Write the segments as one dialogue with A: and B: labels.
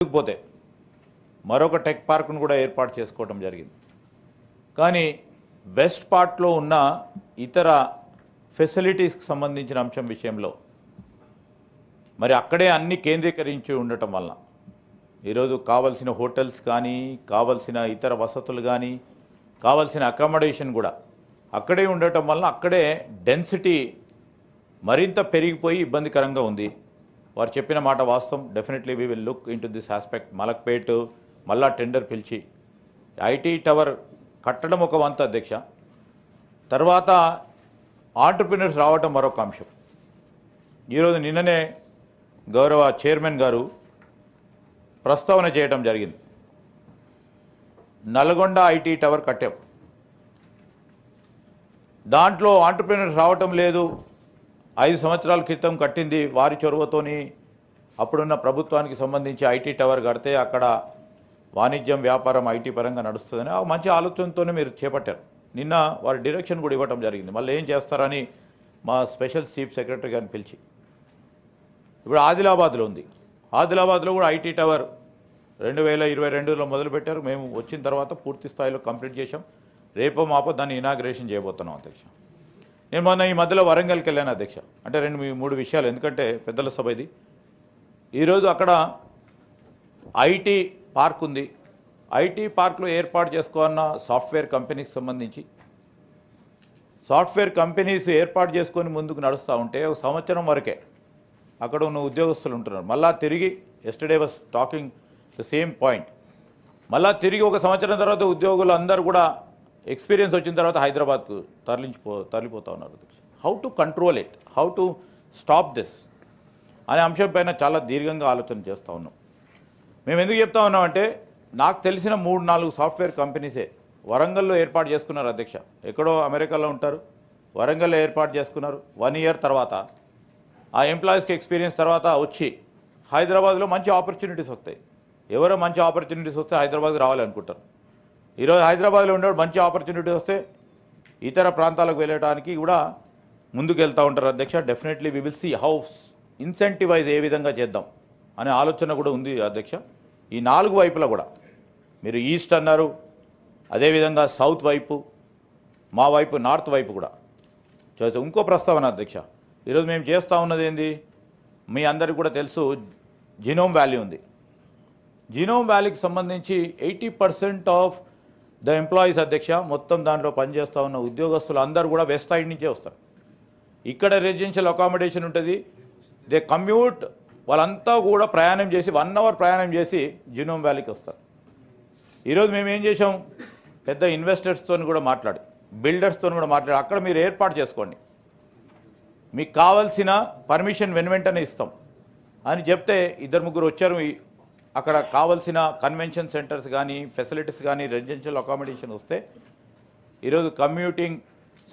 A: పోతే మరొక టెక్ పార్క్ను కూడా ఏర్పాటు చేసుకోవడం జరిగింది. కానీ వెస్ట్ పార్ట్లో ఉన్న ఇతర ఫెసిలిటీస్కి సంబంధించిన అంశం విషయంలో మరి అక్కడే అన్ని కేంద్రీకరించి ఉండటం వలన ఈరోజు కావాల్సిన హోటల్స్ కానీ కావాల్సిన ఇతర వసతులు కానీ కావాల్సిన అకామిడేషన్ కూడా అక్కడే ఉండటం వలన అక్కడే డెన్సిటీ మరింత పెరిగిపోయి ఇబ్బందికరంగా ఉంది. వారు చెప్పిన మాట వాస్తవం. Definitely we will look in to this aspect. Malakpet మళ్ళా టెండర్ పిలిచి ఐటీ టవర్ కట్టడం ఒక వంతు అధ్యక్ష, తర్వాత ఆంటర్ప్రినర్స్ రావటం మరొక అంశం. ఈరోజు నిన్ననే గౌరవ చైర్మన్ గారు ప్రస్తావన చేయడం జరిగింది. నల్గొండ ఐటీ టవర్ కట్టాం, దాంట్లో ఆంటర్ప్రినర్స్ రావటం లేదు. 5 సంవత్సరాల క్రితం కట్టింది వారి చొరవతోని. అప్పుడున్న ప్రభుత్వానికి సంబంధించి ఐటీ టవర్ కడితే అక్కడ వాణిజ్యం వ్యాపారం ఐటీ పరంగా నడుస్తుందని ఆ మంచి ఆలోచనతోనే మీరు చేపట్టారు. నిన్న వారి డైరెక్షన్ కూడా ఇవ్వటం జరిగింది. మళ్ళీ ఏం చేస్తారని మా స్పెషల్ చీఫ్ సెక్రటరీ గారిని పిలిచి ఇప్పుడు ఆదిలాబాద్లో ఉంది. ఆదిలాబాద్లో కూడా ఐటీ టవర్ 2022లో మొదలుపెట్టారు. మేము వచ్చిన తర్వాత పూర్తి స్థాయిలో కంప్లీట్ చేశాం. రేపో మాపో దాన్ని ఇనాగ్రేషన్ చేయబోతున్నాం అధ్యక్ష. నేను మొన్న ఈ మధ్యలో వరంగల్కి వెళ్ళాను అధ్యక్ష. అంటే 2-3 విషయాలు, ఎందుకంటే పెద్దల సభ ఇది. ఈరోజు అక్కడ ఐటీ పార్క్ ఉంది. ఐటీ పార్క్లో ఏర్పాటు చేసుకోవాలన్న సాఫ్ట్వేర్ కంపెనీకి సంబంధించి సాఫ్ట్వేర్ కంపెనీస్ ఏర్పాటు చేసుకొని ముందుకు నడుస్తూ ఉంటే 1 సంవత్సరం వరకే అక్కడ ఉన్న ఉద్యోగస్తులు ఉంటున్నారు. మళ్ళా తిరిగి yesterday was talking the same point. మళ్ళా తిరిగి 1 సంవత్సరం తర్వాత ఉద్యోగులు అందరూ కూడా ఎక్స్పీరియన్స్ వచ్చిన తర్వాత హైదరాబాద్కు తరలిపోతూ ఉన్నారు. How to control it, how to stop this అనే అంశం పైన చాలా దీర్ఘంగా ఆలోచన చేస్తూ ఉన్నాం. మేము ఎందుకు చెప్తా ఉన్నామంటే నాకు తెలిసిన 3-4 సాఫ్ట్వేర్ కంపెనీసే వరంగల్లో ఏర్పాటు చేసుకున్నారు అధ్యక్ష. ఎక్కడో అమెరికాలో ఉంటారు, వరంగల్లో ఏర్పాటు చేసుకున్నారు. 1 ఇయర్ తర్వాత ఆ ఎంప్లాయీస్కి ఎక్స్పీరియన్స్ తర్వాత వచ్చి హైదరాబాద్లో మంచి ఆపర్చునిటీస్ వస్తాయి. ఎవరో మంచి ఆపర్చునిటీస్ వస్తే హైదరాబాద్కి రావాలనుకుంటారు. ఈరోజు హైదరాబాద్లో ఉండే మంచి ఆపర్చునిటీ వస్తే ఇతర ప్రాంతాలకు వెళ్ళడానికి కూడా ముందుకు వెళ్తూ ఉంటారు అధ్యక్ష. Definitely we will see how incentivize ఏ విధంగా చేద్దాం అనే ఆలోచన కూడా ఉంది అధ్యక్ష. ఈ 4 వైపులా కూడా మీరు ఈస్ట్ అన్నారు, అదేవిధంగా సౌత్ వైపు, మా వైపు నార్త్ వైపు కూడా ఇంకో ప్రస్తావన అధ్యక్ష. ఈరోజు మేము చేస్తూ ఉన్నది ఏంది, మీ అందరికీ కూడా తెలుసు, జినోమ్ వ్యాలీ ఉంది. జినోమ్ వ్యాలీకి సంబంధించి 80% ఆఫ్ ద ఎంప్లాయీస్ అధ్యక్ష, మొత్తం దాంట్లో పనిచేస్తూ ఉన్న ఉద్యోగస్తులు అందరూ కూడా వెస్ట్ సైడ్ నుంచే వస్తారు. ఇక్కడ రెసిడెన్షియల్ అకామిడేషన్ ఉంటుంది. దే కమ్యూట్, వాళ్ళంతా కూడా ప్రయాణం చేసి 1 అవర్ ప్రయాణం చేసి జినోమ్ వ్యాలీకి వస్తారు. ఈరోజు మేము ఏం చేసాం, పెద్ద ఇన్వెస్టర్స్తో కూడా మాట్లాడి, బిల్డర్స్తో కూడా మాట్లాడి అక్కడ మీరు ఏర్పాటు చేసుకోండి, మీకు కావాల్సిన పర్మిషన్ వెంటనే ఇస్తాం అని చెప్తే 2-3 వచ్చారు. అక్కడ కావాల్సిన కన్వెన్షన్ సెంటర్స్ కానీ ఫెసిలిటీస్ కానీ రెసిడెన్షియల్ అకామిడేషన్ వస్తే ఈరోజు కమ్యూటింగ్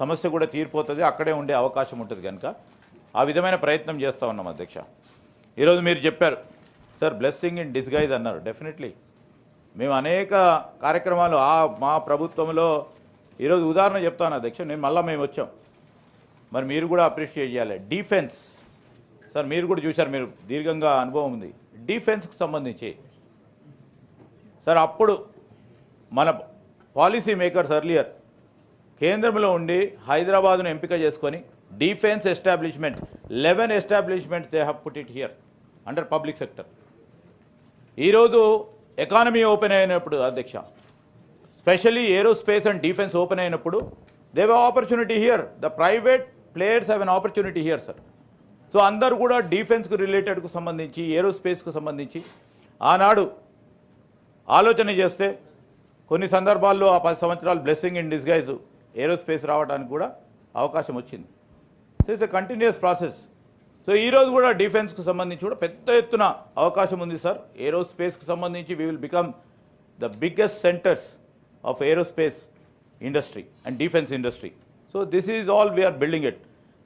A: సమస్య కూడా తీరిపోతుంది, అక్కడే ఉండే అవకాశం ఉంటుంది. కనుక ఆ విధమైన ప్రయత్నం చేస్తూ ఉన్నాం అధ్యక్ష. ఈరోజు మీరు చెప్పారు సార్ బ్లెస్సింగ్ ఇన్ డిస్గైజ్ అన్నారు. డెఫినెట్లీ మేము అనేక కార్యక్రమాలు మా ప్రభుత్వంలో ఈరోజు ఉదాహరణ చెప్తాను అధ్యక్ష. మేము వచ్చాం, మరి మీరు కూడా అప్రిషియేట్ చేయాలి. డిఫెన్స్ సార్ మీరు కూడా చూశారు, మీరు దీర్ఘంగా అనుభవం ఉంది డిఫెన్స్కి సంబంధించి. సార్ అప్పుడు మన పాలసీ మేకర్స్ ఎర్లియర్ కేంద్రంలో ఉండి హైదరాబాద్ను ఎంపిక చేసుకొని defence establishment 11 establishments they have put it here under public sector. ఈరోజు ఎకానమీ ఓపెన్ అయినప్పుడు అధ్యక్ష, specially aerospace and defence open అయినప్పుడు they have opportunity here, the private players have an opportunity here sir. So అందరూ కూడా డిఫెన్స్కు రిలేటెడ్కు సంబంధించి ఏరోస్పేస్కు సంబంధించి ఆనాడు ఆలోచన చేస్తే కొన్ని సందర్భాల్లో ఆ 10 సంవత్సరాలు బ్లెస్సింగ్ ఇన్ డిస్గైజ్ ఏరోస్పేస్ రావడానికి కూడా అవకాశం వచ్చింది. So it's a continuous process. So ఈరోజు కూడా డిఫెన్స్కు సంబంధించి కూడా పెద్ద ఎత్తున అవకాశం ఉంది సార్. ఏరోస్పేస్కు సంబంధించి we will become the biggest centres of aerospace industry and defence industry. So this is all we're building it.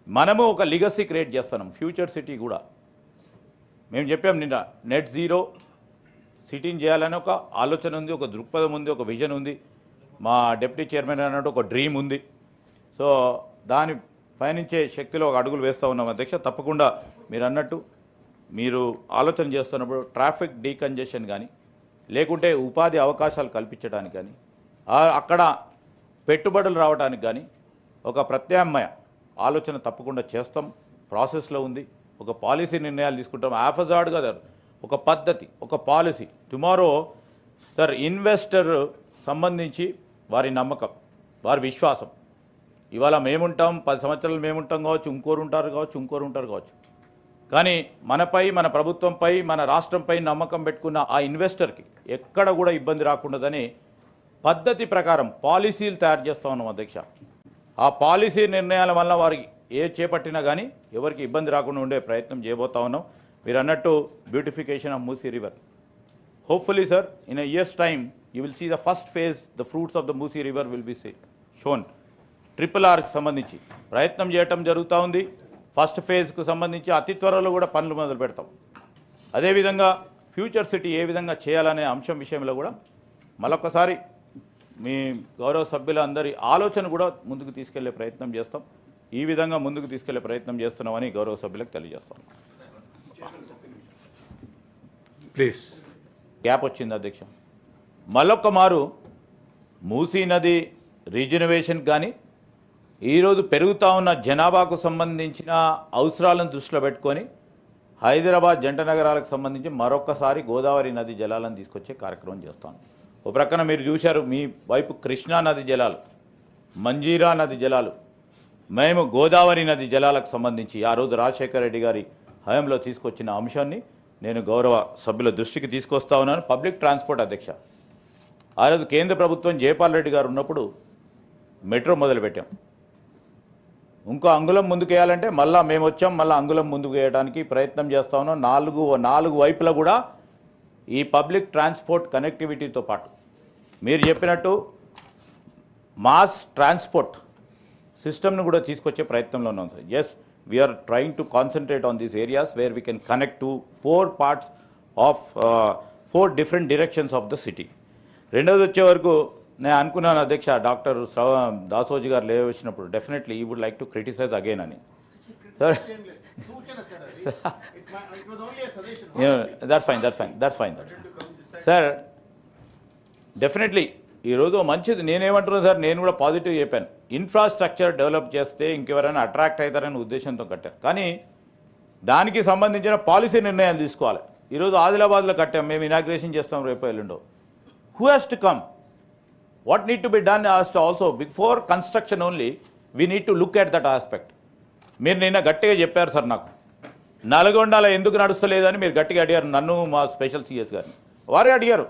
A: మనము ఒక లిగసీ క్రియేట్ చేస్తున్నాం, ఫ్యూచర్ సిటీ కూడా. మేము చెప్పాం నిన్న నెట్ జీరో సిటీని చేయాలని ఒక ఆలోచన ఉంది, ఒక దృక్పథం ఉంది, ఒక విజన్ ఉంది. మా డిప్యూటీ చైర్మన్ అన్నట్టు ఒక డ్రీమ్ ఉంది. సో దాని పయనించే శక్తిలో ఒక అడుగులు వేస్తూ ఉన్నాం అధ్యక్ష. తప్పకుండా మీరు అన్నట్టు మీరు ఆలోచన చేస్తున్నప్పుడు ట్రాఫిక్ డీకంజెషన్ కానీ లేకుంటే ఉపాధి అవకాశాలు కల్పించడానికి కానీ అక్కడ పెట్టుబడులు రావడానికి కానీ ఒక ప్రత్యామ్నాయ ఆలోచన తప్పకుండా చేస్తాం. ప్రాసెస్లో ఉంది. ఒక పాలసీ నిర్ణయాలు తీసుకుంటాం. యాఫజార్డ్ కదా, ఒక పద్ధతి, ఒక పాలసీ. టుమారో సార్ ఇన్వెస్టర్ సంబంధించి వారి నమ్మకం, వారి విశ్వాసం. ఇవాళ మేముంటాం, 10 సంవత్సరాలు మేముంటాం కావచ్చు, ఇంకోరు ఉంటారు కావచ్చు. కానీ మనపై, మన ప్రభుత్వంపై, మన రాష్ట్రంపై నమ్మకం పెట్టుకున్న ఆ ఇన్వెస్టర్కి ఎక్కడ కూడా ఇబ్బంది రాకుండాదని పద్ధతి ప్రకారం పాలసీలు తయారు చేస్తూ ఉన్నాం అధ్యక్ష. ఆ పాలసీ నిర్ణయాల వల్ల వారికి ఏ చేపట్టినా కానీ ఎవరికి ఇబ్బంది రాకుండా ఉండే ప్రయత్నం చేయబోతా ఉన్నాం. మీరు అన్నట్టు beautification of Musi river. Hopefully sir in a years time you will see the first phase, the fruits of the Musi river will be shown. RRRకి సంబంధించి ప్రయత్నం చేయటం జరుగుతూ ఉంది. ఫస్ట్ ఫేజ్కు సంబంధించి అతి త్వరలో కూడా పనులు మొదలు పెడతాం. అదేవిధంగా ఫ్యూచర్ సిటీ ఏ విధంగా చేయాలనే అంశం విషయంలో కూడా మరొకసారి మీ గౌరవ సభ్యులందరి ఆలోచన కూడా ముందుకు తీసుకెళ్లే ప్రయత్నం చేస్తాం. ఈ విధంగా ముందుకు తీసుకెళ్లే ప్రయత్నం చేస్తున్నామని గౌరవ సభ్యులకు తెలియజేస్తాం.
B: ప్లీజ్.
A: గ్యాప్ వచ్చింది అధ్యక్ష. మరొక మారు మూసీ నది రీజనరేషన్ కానీ ఈరోజు పెరుగుతూ ఉన్న జనాభాకు సంబంధించిన అవసరాలను దృష్టిలో పెట్టుకొని హైదరాబాద్ జంట నగరాలకు సంబంధించి మరొకసారి గోదావరి నది జలాలను తీసుకొచ్చే కార్యక్రమం చేస్తాం. ఓ ప్రక్కన మీరు చూశారు, మీ వైపు కృష్ణా నది జలాలు, మంజీరా నది జలాలు, మేము గోదావరి నది జలాలకు సంబంధించి ఆ రోజు రాజశేఖర రెడ్డి గారి హయాంలో తీసుకొచ్చిన అంశాన్ని నేను గౌరవ సభ్యుల దృష్టికి తీసుకొస్తా ఉన్నాను. పబ్లిక్ ట్రాన్స్పోర్ట్ అధ్యక్ష, ఆ రోజు కేంద్ర ప్రభుత్వం జయపాల్ రెడ్డి గారు ఉన్నప్పుడు మెట్రో మొదలుపెట్టాం. ఇంకో అంగుళం ముందుకు వేయాలంటే మళ్ళీ మేము వచ్చాం, మళ్ళీ అంగుళం ముందుకు వేయడానికి ప్రయత్నం చేస్తా ఉన్నాం. నాలుగు వైపులా కూడా ఈ పబ్లిక్ ట్రాన్స్పోర్ట్ కనెక్టివిటీతో పాటు మీరు చెప్పినట్టు మాస్ ట్రాన్స్పోర్ట్ సిస్టమ్ను కూడా తీసుకొచ్చే ప్రయత్నంలో ఉన్నాం sir. Yes, we are trying to concentrate on these areas where we can connect to 4 parts of 4 different directions of the city. రెండోది వచ్చే వరకు నేను అనుకున్నాను అధ్యక్ష, డాక్టర్ దాసోజీ గారు లేవచ్చినప్పుడు definitely you would like to criticize again అని. Sir that's fine sir. Definitely ఈరోజు మంచిది. నేనేమంటున్నాను సార్, నేను కూడా పాజిటివ్ చెప్పాను. ఇన్ఫ్రాస్ట్రక్చర్ డెవలప్ చేస్తే ఇంకెవరైనా అట్రాక్ట్ అవుతారనే ఉద్దేశంతో కట్టారు. కానీ దానికి సంబంధించిన పాలసీ నిర్ణయాలు తీసుకోవాలి. ఈరోజు ఆదిలాబాద్లో కట్టాం, మేము ఇనాగ్రేషన్ చేస్తాం రేపు ఎల్లుండో. Who has to come, what need to be done also before construction only we need to look at that aspect. మీరు నిన్న గట్టిగా చెప్పారు సార్, నాకు నల్గొండలో ఎందుకు నడుస్తలేదని మీరు గట్టిగా అడిగారు నన్ను, మా స్పెషల్ సిఎస్ గారిని. వారే అడిగారు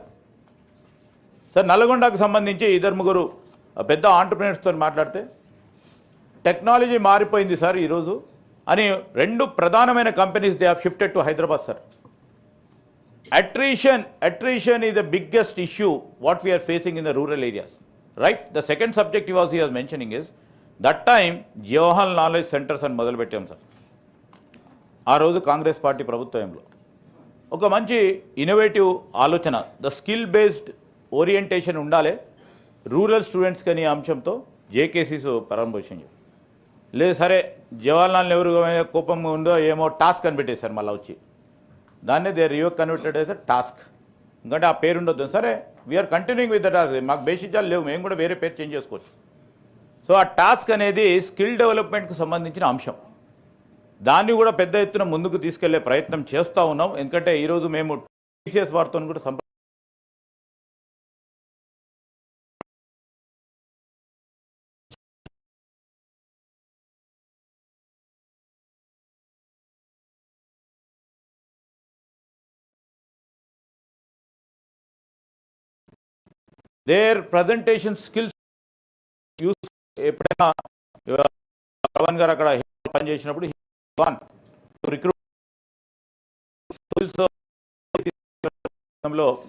A: సార్. నల్గొండకు సంబంధించి 2-3 పెద్ద ఆంటర్ప్రినర్స్తో మాట్లాడితే టెక్నాలజీ మారిపోయింది సార్ ఈరోజు అని 2 ప్రధానమైన companies they have shifted to Hyderabad sir. Attrition is the biggest issue what we are facing in the rural areas, right? The second subject he was mentioning is that time Jawaharlal Knowledge Centers అని మొదలుపెట్టాం sir. ఆ రోజు Congress party ప్రభుత్వంలో ఒక మంచి innovative ఆలోచన, the skill based orientation ఉండాలి rural students కానీ అంశంతో జేకేసీస్ ప్రారంభించారు. లేదు సరే జవహర్లాల్ నెహ్రూ కోపం ఉందో ఏమో టాస్క్ అని పెట్టేశారు. మళ్ళీ వచ్చి దాన్నే దే రియో కన్వర్టెడ్ అయితే టాస్క్, ఎందుకంటే ఆ పేరు ఉండొద్దు. సరే we're continuing with the task, మాకు బేసిక్గా లేవు, మేము కూడా వేరే పేరు చేంజ్ చేసుకోవచ్చు. సో ఆ టాస్క్ అనేది స్కిల్ డెవలప్మెంట్కి సంబంధించిన అంశం. దాన్ని కూడా పెద్ద ఎత్తున ముందుకు తీసుకెళ్లే ప్రయత్నం చేస్తూ ఉన్నాం. ఎందుకంటే ఈరోజు మేము టీసీఎస్ వారితో కూడా దేర్ ప్రజెంటేషన్ స్కిల్స్ యూస్. ఎప్పుడైనా పవన్ గారు అక్కడ పనిచేసినప్పుడు రిక్రూట్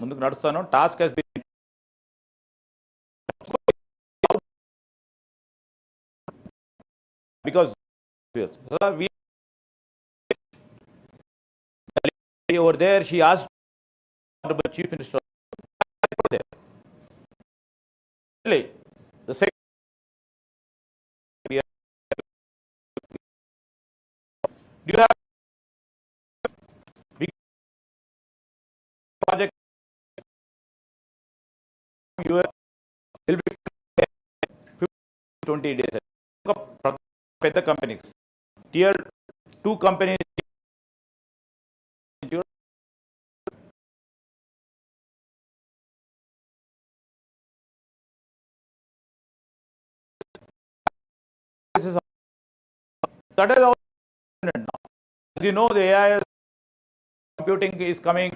A: ముందుకు నడుస్తాను. Task has been because over there she asked the chief minister the second do you have US will be 20 days. పెద్ద companies tier 2 companies that is our now. As you know, the AI computing is coming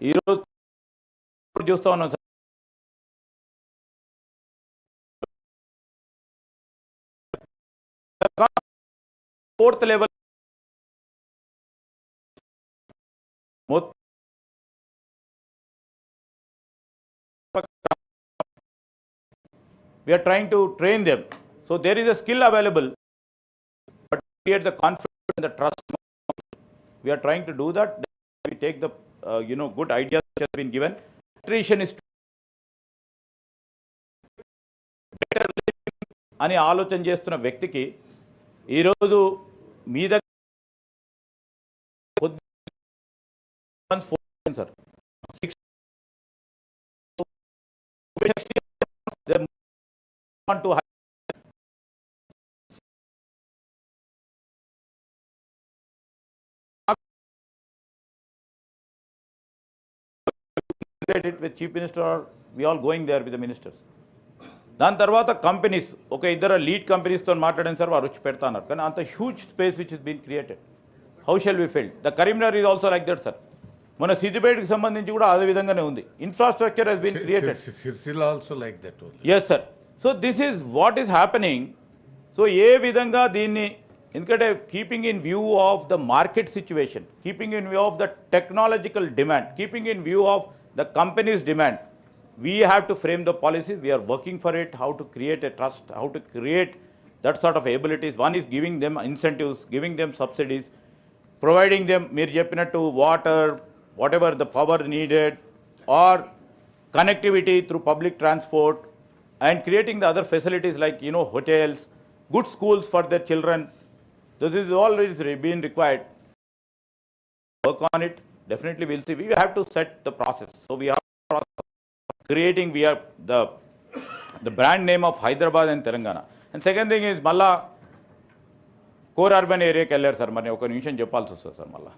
A: ఈరోజు చూస్తా ఉన్నాం sir. Fourth level we are trying to train them. So there is a skill available, but create the confidence and the trust. We are trying to do that. We take the good ideas which have been given. Attrition is better అని ఆలోచన చేస్తున్న వ్యక్తికి ఈరోజు మీ దగ్గర sir to it with chief minister, or we all going there with the ministers. దాని తర్వాత companies ఒక ఇద్దరు లీడ్ కంపెనీస్తో మాట్లాడాను సార్, వారు వచ్చి పెడతాన్నారు. కానీ అంత huge space which is been created, how shall we filled? The Karimnagar is also like that sir. మన సిద్దిపేటకి సంబంధించి కూడా అదే విధంగానే ఉంది. Infrastructure has been created.
B: Sircilla also like that only.
A: Yes sir. So this is what is happening. So ఏ విధంగా దీన్ని, ఎందుకంటే keeping in view of the market situation, keeping in view of the technological demand, keeping in view of the company's demand, we have to frame the policies. We are working for it, how to create a trust, how to create that sort of abilities. One is giving them incentives, giving them subsidies, providing them, meer cheppinattu, water, whatever the power needed, or connectivity through public transport, and creating the other facilities like hotels, good schools for their children. This is all is being required. Work on it. Definitely we'll see. We have to set the process. So we are creating, we have the brand name of Hyderabad and Telangana. And second thing is malla core urban area ki vellar sir, mari oka nimisham cheppalsi vastadi sir malla.